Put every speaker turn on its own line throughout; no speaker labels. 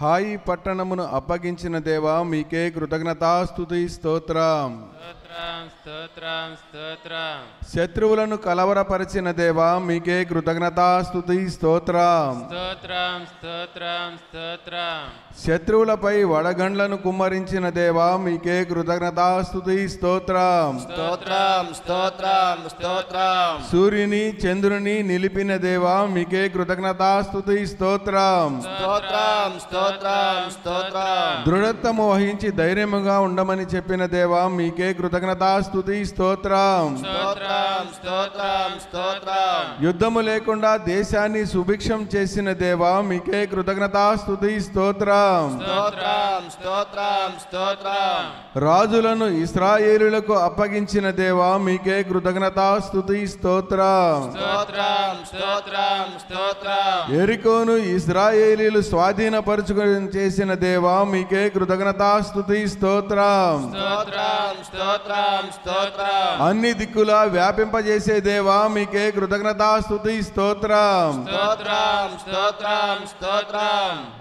హాయి పట్టణమును అప్పగించిన దేవా మీకే కృతజ్ఞతాస్తుతి స్తోత్రం. శత్రువులను కలవరపరిచిన దేవా మీకే కృతజ్ఞతాస్తుతి స్తోత్రం. శత్రువులపై వడగండ్లను కుమ్మరించిన దేవా మీకే కృతజ్ఞతాస్తుతి స్తోత్రం. సూర్యుని చంద్రుని నిలిపిన దేవా మీకే కృతజ్ఞతాస్తుతి స్తోత్రం. దృఢత్వము వహించి ధైర్యముగా ఉండమని చెప్పిన దేవా మీకే కృతజ్ఞతాస్తుతి స్తోత్రం. యుద్ధము లేకుండా దేశాన్ని సుభిక్షం చేసిన దేవా మీకే కృతజ్ఞతాస్తుతి స్తోత్రం. రాజులను ఇశ్రాయేలులకు అప్పగించిన దేవా మీకే కృతజ్ఞతాస్తుతి స్తోత్రం. యెరికోను ఇశ్రాయేలీలు స్వాధీనపరుచుకొని చేసిన దేవా మీకే కృతజ్ఞతాస్తుతి స్తోత్రం. అన్ని దిక్కులా వ్యాపింపజేసే దేవా మీకే కృతజ్ఞతాస్తుతి స్తోత్రం.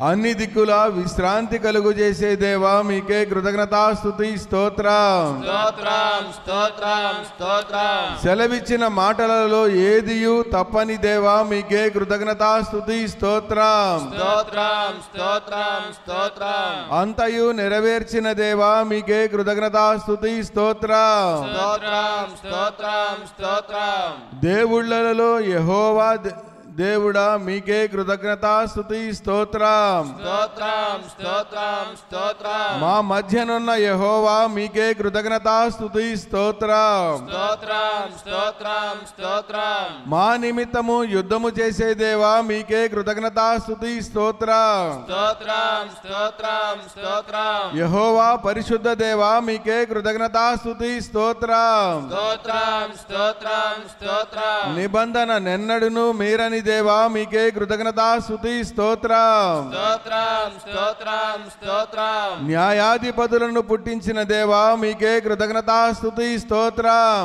అన్ని దిక్కులా విశ్రాంతి కలుగు చేసే దేవా మీకే కృతజ్ఞతాస్తుతి స్తోత్రం. సెలవిచ్చిన మాటలలో ఏదియు తప్పని దేవా మీకే కృతజ్ఞతాస్తుతి స్తోత్రం. అంతయు నెరవేర్చిన దేవా మీకే కృతజ్ఞతాస్తుతి స్తోత్రం. దేవుళ్ళలో యెహోవా దేవుడా మీకే కృతజ్ఞతాస్తుతి స్తోత్రం. మా మధ్యనున్న యెహోవా మీకే కృతజ్ఞతాస్తుతి స్తోత్రం. మా నిమిత్తము యుద్ధము చేసే దేవా మీకే కృతజ్ఞతాస్తుతి స్తోత్రం. యెహోవా పరిశుద్ధ దేవా మీకే కృతజ్ఞతాస్తుతి స్తోత్రం. నిబంధన నెన్నడును మీరని దేవా మీకే కృతజ్ఞతాస్తుతి స్తోత్రం. న్యాయాధిపతులను పుట్టించిన దేవా మీకే కృతజ్ఞతాస్తుతి స్తోత్రం.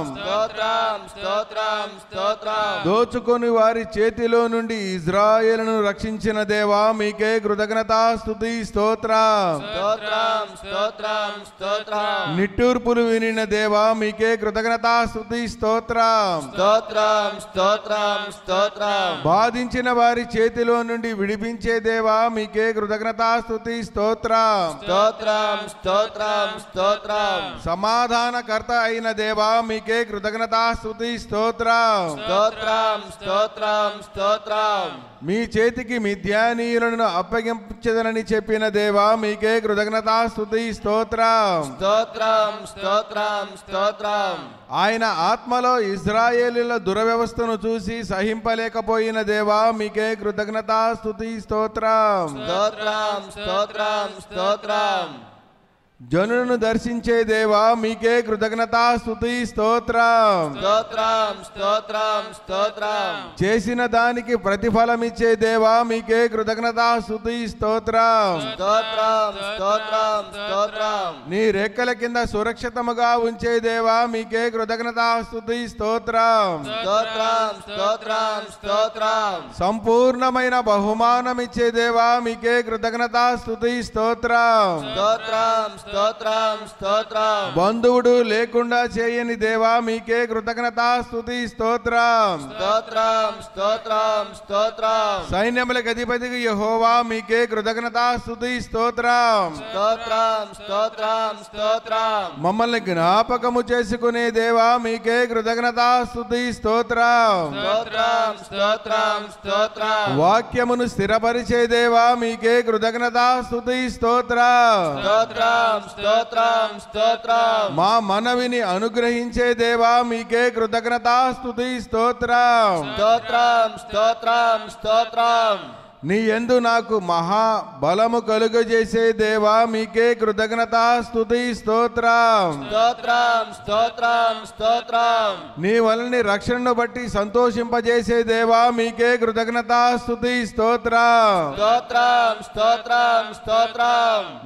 దోచుకొని వారి చేతిలో నుండి ఇజ్రాయేలును రక్షించిన దేవా మీకే కృతజ్ఞతాస్తుతి స్తోత్రం. నిట్టూర్పులు వినిన దేవా మీకే కృతజ్ఞతాస్తుతి స్తోత్రం. బాధించిన వారి చేతిలో నుండి విడిపించే దేవా మీకే కృతజ్ఞతాస్తుతి స్తోత్రం. సమాధానకర్త అయిన దేవా మీకే కృతజ్ఞతాస్తుతి స్తోత్రం. మీ చేతికి మిద్యానీయులను అప్పగించదనని చెప్పిన దేవా మీకే కృతజ్ఞతాస్తుతి స్తోత్రం. ఆయన ఆత్మలో ఇశ్రాయేలీల దురవ్యవస్థను చూసి సహింపలేకపోయిన దేవా మీకే కృతజ్ఞతాస్తుతి స్తోత్రం. జనులను దర్శించే దేవా మీకే కృతజ్ఞతాస్తుతి స్తోత్రం. చేసిన దానికి ప్రతిఫలమిచ్చే దేవా మీకే కృతజ్ఞతాస్తుతి స్తోత్రం. నీ రెక్కల కింద సురక్షితముగా ఉంచే దేవా మీకే కృతజ్ఞతాస్తుతి స్తోత్రం. సంపూర్ణమైన బహుమానమిచ్చే దేవా మీకే కృతజ్ఞతాస్తుతి స్తోత్రం. బంధువుడు లేకుండా చేయని దేవా మీకే కృతజ్ఞతాస్తుతి స్తోత్రం. సైన్యములకు అధిపతికి యెహోవా మీకే కృతజ్ఞతాస్తుతి స్తోత్రం. మమ్మల్ని జ్ఞాపకము చేసుకునే దేవా మీకే కృతజ్ఞతాస్తుతి స్తోత్రం. వాక్యమును స్థిరపరిచే దేవా మీకే కృతజ్ఞతాస్తుతి స్తోత్రం. మా మనవిని అనుగ్రహించే దేవా మీకే కృతజ్ఞతాస్తుతి స్తోత్రం. నీ యందు నాకు మహా బలము కలుగజేసే దేవా మీకే కృతజ్ఞతాస్తుతి స్తోత్రం. నీ వలని రక్షణను బట్టి సంతోషింపజేసే దేవా మీకే కృతజ్ఞతాస్తుతి స్తోత్రం.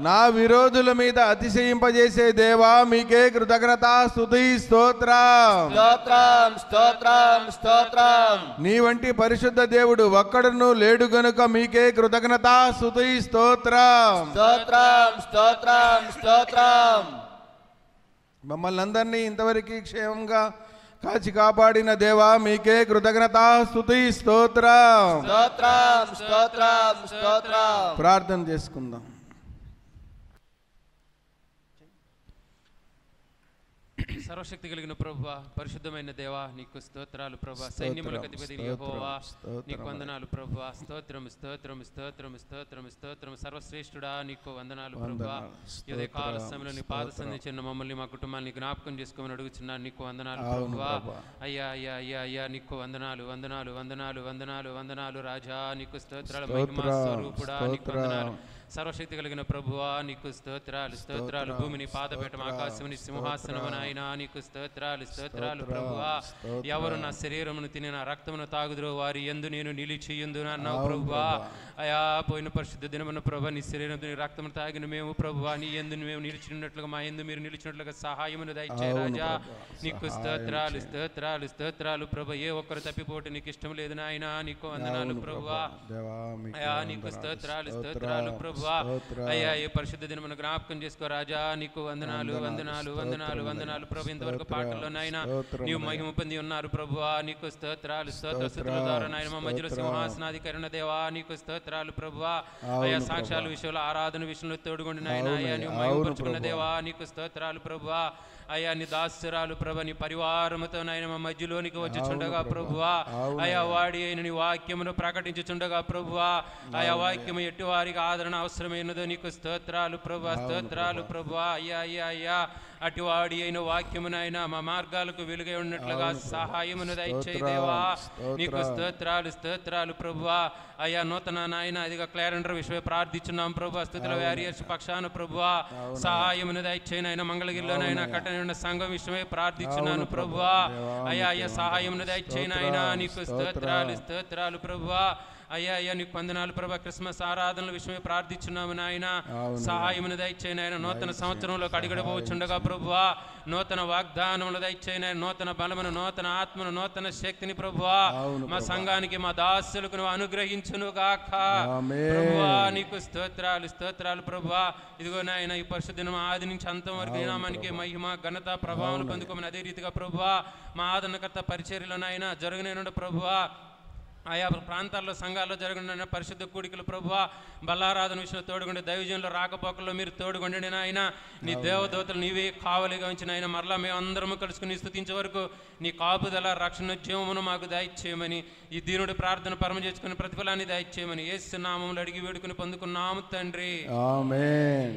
నా విరోధుల మీద అతిశయింపజేసే దేవా మీకే కృతజ్ఞతాస్తుతి స్తోత్రం. నీ వంటి పరిశుద్ధ దేవుడు ఒక్కడును లేడు గనుక మీకే కృతజ్ఞత స్తుతి స్తోత్రం.
స్తోత్రం స్తోత్రం స్తోత్రం.
మమ్మల్ని అందరినీ ఇంతవరకు క్షేమంగా కాచి కాపాడిన దేవా మీకే కృతజ్ఞత స్తుతి స్తోత్రం.
స్తోత్రం స్తోత్రం స్తోత్రం.
ప్రార్థన చేసుకుందాం.
సర్వశక్తి కలిగిన ప్రభువా, పరిశుద్ధమైన దేవా నీకు స్తోత్రాలు ప్రభువా. సైన్యములకు అధిపతి యెహోవా నీకు వందనాలు ప్రభువా. స్తోత్రం స్తోత్రం స్తోత్రం స్తోత్రం స్తోత్రం. సర్వశ్రేష్ఠుడా నీకు వందనాలు ప్రభువా. ఇదే కాల సమయంలో నీ పాద సంధించిన మమ్మల్ని మా కుటుంబాన్ని జ్ఞాపకం చేసుకోమని అడుగుచున్నాను. నీకు వందనాలు ప్రభువా. అయ్యా అయ్యా అయ్యా అయ్యా నీకు వందనాలు వందనాలు వందనాలు వందనాలు వందనాలు రాజా నీకు స్తోత్రాలు. మహిమా స్వరూపుడా నీకు వందనాలు. సర్వశక్తి కలిగిన ప్రభువా నీకు స్తోత్రాలు స్తోత్రాలు. భూమిని పాదపీఠం ఆకాశముని సింహాసనము నాయనా నీకు స్తోత్రాలు స్తోత్రాలు ప్రభువా. ఎవరు నా శరీరమును తిని నా రక్తమును తాగుదురో వారి యందు నేను నిలిచియుందును అన్నావు ప్రభువా. అయా పోయిన పరిశుద్ధ దినమున ప్రభా నీ శరీరం నీ రక్తమును తాగిన మేము ప్రభువా నీ యందు మేము నిలిచినట్లుగా మా యందు మీరు నిలిచినట్లుగా సహాయమును దయచేయి రాజా. నీకు స్తోత్రాలు స్తోత్రాలు స్తోత్రాలు ప్రభు. ఏ ఒక్కరు తప్పిపోటు నీకు ఇష్టం లేదు నాయనా నీకు వందనాలు ప్రభువా. అయా నీకు స్తోత్రాలు స్తోత్రాలు ప్రభు. అయ్యా ఏ పరిశుద్ధ దినమును జ్ఞాపకం చేసుకో రాజా నీకు వందనాలు వందనాలు వందనాలు వందనాలు ప్రభు. ఇంతవరకు పాటల్లో నాయన నీవు మహిమ పొంది ఉన్నారు ప్రభువా. నీకు స్తోత్రాలు స్తోత్ర ద్వారా నాయన మా మధ్యలో సింహాసనాధికరణ దేవా నీకు స్తోత్రాలు ప్రభువా. అయ్యా సాక్ష్యాల విషయంలో ఆరాధన విషయంలో తోడుగొండి నాయన అయ్యా నీవు మహిమపరుచుకున్న దేవా నీకు స్తోత్రాలు ప్రభువా. అయ్యా నీ దాస్యరాలు ప్రభ నీ పరివారముతో నాయన మా మధ్యలోనికి వచ్చుచుండగా ప్రభువా. అయా వాడి అయిన నీ వాక్యమును ప్రకటించుచుండగా ప్రభువా. అయా వాక్యము ఎట్టి వారికి ఆదరణ అవసరమైనదో నీకు స్తోత్రాలు ప్రభువా స్తోత్రాలు ప్రభువా. అయ్యా అయ్యా అయ్యా అటివాడి అయిన వాక్యమునైనా మా మార్గాలకు వెలుగై ఉన్నట్లుగా సహాయమును దయచేయి దేవా నీకు స్తోత్రాలు స్తోత్రాలు ప్రభువా. అయ్యా నూతన నాయన అదిగా క్లారెండర్ విషయమై ప్రార్థించున్నాం ప్రభు. స్థుతుల వ్యారియర్స్ పక్షాన ప్రభువా సహాయమును దయచేయనైనా మంగళగిరిలోనైనా కట్టని ఉన్న సంఘం విషయమై ప్రార్థించున్నాను ప్రభువా. అయ్యా అయ్యా సహాయమును దయచేయనైనా నీకు స్తోత్రాలు స్తోత్రాలు ప్రభువా. అయ్యా అయ్యా నీకు వందనాలు ప్రభా. క్రిస్మస్ ఆరాధనల విషయమై ప్రార్థించున్నాము నాయన సహాయమును దయచేయనైనా. నూతన సంవత్సరంలో అడుగడబోచుండగా ప్రభువా నూతన వాగ్దానములు దయచేయనైనా. నూతన బలమును నూతన ఆత్మను నూతన శక్తిని ప్రభువా మా సంఘానికి మా దాసులకు నువ్వు అనుగ్రహించును గాక ప్రభువా. నీకు స్తోత్రాలు స్తోత్రాలు ప్రభువా. ఇదిగో నాయన ఈ పరిశుద్ధ ఆది నుంచి అంతం వరకు నామానికి మహిమ ఘనత ప్రభావం పొందుకోమని అదే రీతిగా ప్రభువా మా ఆదరణకర్త పరిచర్యలో నాయన జరుగునేనుండు ప్రభువా. ఆయా ప్రాంతాల్లో సంఘాల్లో జరగనున్న పరిశుద్ధ కూడికలు ప్రభువా బల్లారాధన విషయంలో తోడుగుండి దైవజనుల రాకపోకల్లో మీరు తోడుగుండి నాయన. నీ దేవదూతలు నీవే కావలిగా ఉంచిన ఆయన మరలా మేము అందరము కలుసుకుని స్తుతించే వరకు నీ కాపుదల రక్షణ జీవమును మాకు దయచేయమని ఈ దీనుడి ప్రార్థన పరమ చేసుకుని ప్రతిఫలాన్ని దయచేయమని యేసు నామములో అడిగి వేడుకుని పొందుకున్నాము తండ్రి.
ఆమేన్.